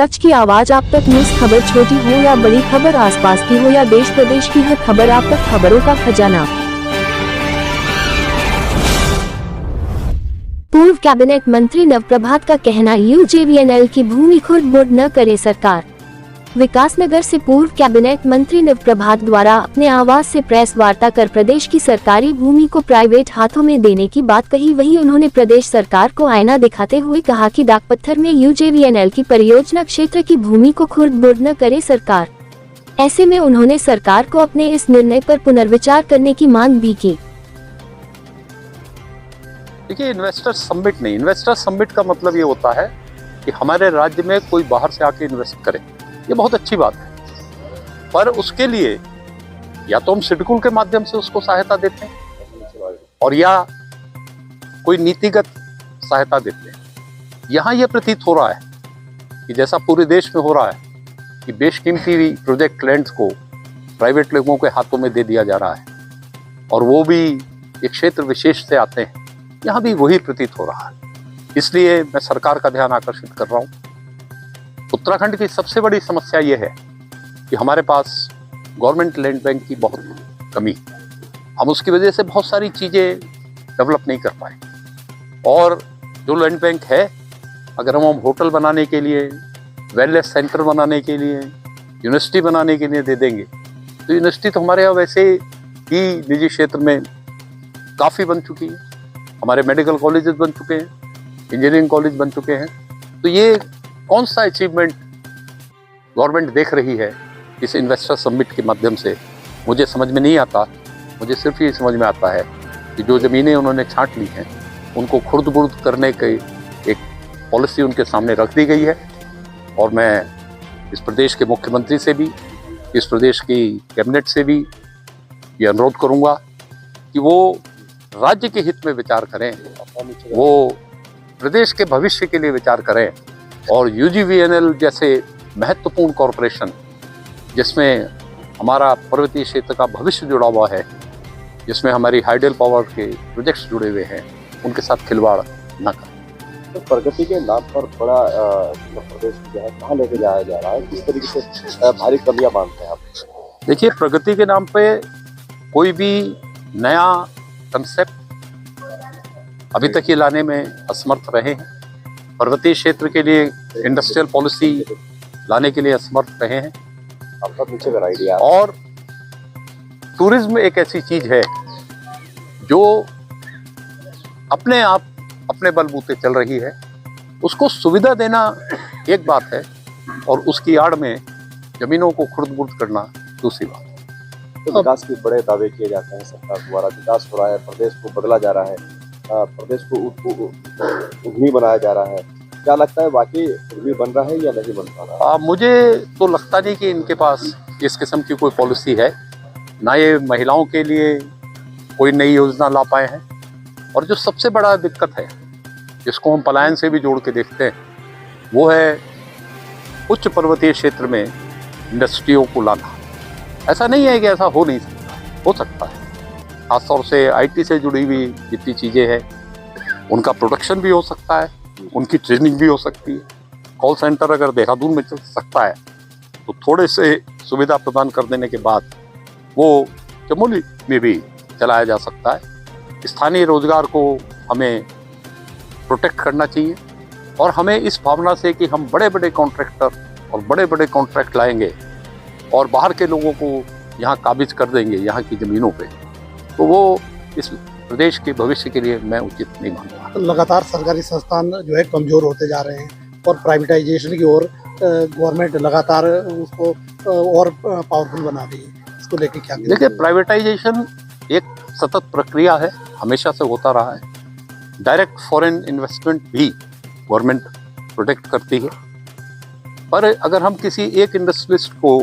सच की आवाज आप तक। न्यूज खबर छोटी हो या बड़ी खबर, आसपास की हो या देश प्रदेश की, हर खबर आप तक। खबरों का खजाना। पूर्व कैबिनेट मंत्री नवप्रभात का कहना, यूजेवीएनएल की भूमि खुर्द-बुर्द न करे सरकार। विकासनगर से पूर्व कैबिनेट मंत्री नवप्रभात द्वारा अपने आवास से प्रेस वार्ता कर प्रदेश की सरकारी भूमि को प्राइवेट हाथों में देने की बात कही। वहीं उन्होंने प्रदेश सरकार को आईना दिखाते हुए कहा कि डाकपत्थर में यूजेवीएनएल की परियोजना क्षेत्र की भूमि को खुर्द-बुर्द न करे सरकार। ऐसे में उन्होंने सरकार को अपने इस निर्णय पर पुनर्विचार करने की मांग भी की। देखिए, इन्वेस्टर समिट नहीं, इन्वेस्टर समिट का मतलब ये होता है कि हमारे राज्य में कोई बाहर से आके इन्वेस्ट करे। ये बहुत अच्छी बात है, पर उसके लिए या तो हम सिडकुल के माध्यम से उसको सहायता देते हैं और या कोई नीतिगत सहायता देते हैं। यहाँ ये प्रतीत हो रहा है कि जैसा पूरे देश में हो रहा है कि बेशकीमती प्रोजेक्ट लैंड्स को प्राइवेट लोगों के हाथों में दे दिया जा रहा है और वो भी एक क्षेत्र विशेष से आते हैं, यहाँ भी वही प्रतीत हो रहा है। इसलिए मैं सरकार का ध्यान आकर्षित कर रहा हूँ। उत्तराखंड की सबसे बड़ी समस्या ये है कि हमारे पास गवर्नमेंट लैंड बैंक की बहुत कमी है। हम उसकी वजह से बहुत सारी चीज़ें डेवलप नहीं कर पाए और जो लैंड बैंक है, अगर हम होटल बनाने के लिए, वेलनेस सेंटर बनाने के लिए, यूनिवर्सिटी बनाने के लिए दे देंगे तो यूनिवर्सिटी तो हमारे यहाँ वैसे ही निजी क्षेत्र में काफ़ी बन चुकी है। हमारे मेडिकल कॉलेजेस बन चुके हैं, इंजीनियरिंग कॉलेज बन चुके हैं। तो ये कौन सा अचीवमेंट गवर्नमेंट देख रही है इस इन्वेस्टर समिट के माध्यम से, मुझे समझ में नहीं आता। मुझे सिर्फ ये समझ में आता है कि जो ज़मीनें उन्होंने छांट ली हैं उनको खुर्द-बुर्द करने की एक पॉलिसी उनके सामने रख दी गई है। और मैं इस प्रदेश के मुख्यमंत्री से भी, इस प्रदेश की कैबिनेट से भी ये अनुरोध करूँगा कि वो राज्य के हित में विचार करें, वो प्रदेश के भविष्य के लिए विचार करें और यूजीवीएनएल जैसे महत्वपूर्ण कॉरपोरेशन जिसमें हमारा पर्वतीय क्षेत्र का भविष्य जुड़ा हुआ है, जिसमें हमारी हाइडल पावर के प्रोजेक्ट्स जुड़े हुए हैं, उनके साथ खिलवाड़ न करें। तो प्रगति के नाम पर बड़ा प्रदेश जो है कहाँ लेके जाया जा रहा है, किस तरीके से भारी कमियां मानते हैं आप? देखिए, प्रगति के नाम पे कोई भी नया कंसेप्ट अभी तक ये लाने में असमर्थ रहे हैं। पर्वतीय क्षेत्र के लिए इंडस्ट्रियल पॉलिसी लाने के लिए असमर्थ रहे हैं। आपका पीछे का आइडिया। और टूरिज्म एक ऐसी चीज है जो अपने आप अपने बलबूते चल रही है। उसको सुविधा देना एक बात है और उसकी आड़ में जमीनों को खुर्द-बुर्द करना दूसरी बात है। तो विकास के बड़े दावे किए जाते हैं, सरकार द्वारा विकास हो रहा है, प्रदेश को बदला जा रहा है, प्रदेश को उद्यमी बनाया जा रहा है। क्या लगता है, वाकई उद्यमी बन रहा है या नहीं बन रहा? मुझे तो लगता नहीं कि इनके पास इस किस्म की कोई पॉलिसी है। ना ये महिलाओं के लिए कोई नई योजना ला पाए हैं। और जो सबसे बड़ा दिक्कत है, जिसको हम पलायन से भी जोड़ के देखते हैं, वो है उच्च पर्वतीय क्षेत्र में इंडस्ट्रियों को लाना। ऐसा नहीं है कि ऐसा हो नहीं सकता, हो सकता है। खासतौर से आईटी से जुड़ी हुई जितनी चीज़ें हैं, उनका प्रोडक्शन भी हो सकता है, उनकी ट्रेनिंग भी हो सकती है। कॉल सेंटर अगर देहरादून में चल सकता है तो थोड़े से सुविधा प्रदान कर देने के बाद वो चमोली में भी चलाया जा सकता है। स्थानीय रोजगार को हमें प्रोटेक्ट करना चाहिए और हमें इस भावना से कि हम बड़े बड़े कॉन्ट्रैक्टर और बड़े बड़े कॉन्ट्रैक्ट लाएंगे और बाहर के लोगों को यहाँ काबिज कर देंगे यहाँ की ज़मीनों पे, तो वो इस प्रदेश के भविष्य के लिए मैं उचित नहीं मानता। लगातार सरकारी संस्थान जो है कमज़ोर होते जा रहे हैं और प्राइवेटाइजेशन की ओर गवर्नमेंट लगातार उसको और पावरफुल बना रही है। इसको लेके क्या? देखिए, प्राइवेटाइजेशन एक सतत प्रक्रिया है, हमेशा से होता रहा है। डायरेक्ट फॉरेन इन्वेस्टमेंट भी गवर्नमेंट प्रोटेक्ट करती है, पर अगर हम किसी एक इंडस्ट्रियलिस्ट को